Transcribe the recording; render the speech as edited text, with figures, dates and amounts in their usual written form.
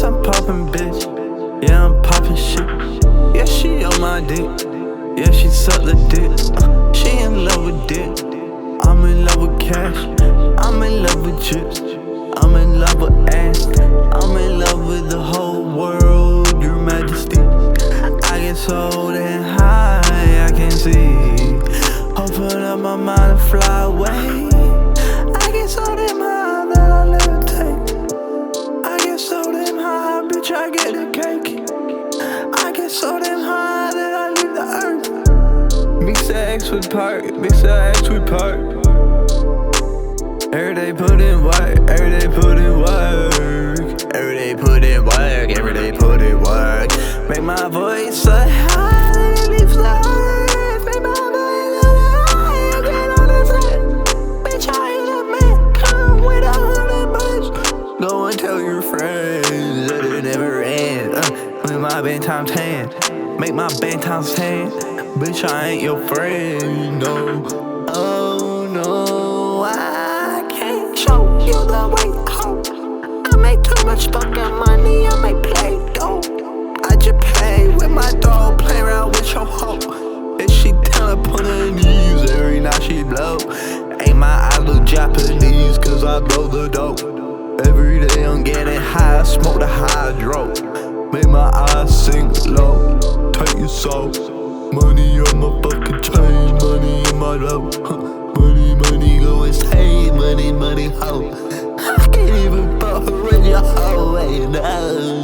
I'm poppin', bitch. Yeah, I'm poppin' shit. Yeah, she on my dick. Yeah, she suck the dick. She in love with dick. I'm in love with cash. I'm in love with chips. I'm in love with ass. I'm in love with the whole world, your majesty. I get so damn high, I can't see. Open up my mind and fly away. I get so damn high that I levitate. I get so damn high, bitch, I get the cake. I get so damn high that I leave the earth. Mix the X with park, mix the X with park. Every day put in work, every day put in work. Every day put in work, every day put in work. Make my voice so high, it leaves the earth. Make my voice so high, get on this earth. Bitch, I ain't a man, come with 100 bucks. Go and tell your friends that it never ends. Make my band times 10, make my band times 10. Bitch, I ain't your friend, no. Oh no, I can't show you the way home. I make too much fucking money, I make playdoh. I just play with my dog, play around with your hoe. And she tell her put her knees, every night she blow. Ain't my eyes look Japanese, cause I blow the dope. Every day I'm getting high, smoke the hydro. Make my eyes sink low, take your soul. Money on my fucking chain, money in my dough. Money, money, go insane, money, money, hoe. I can't even fuck with your hoe, no.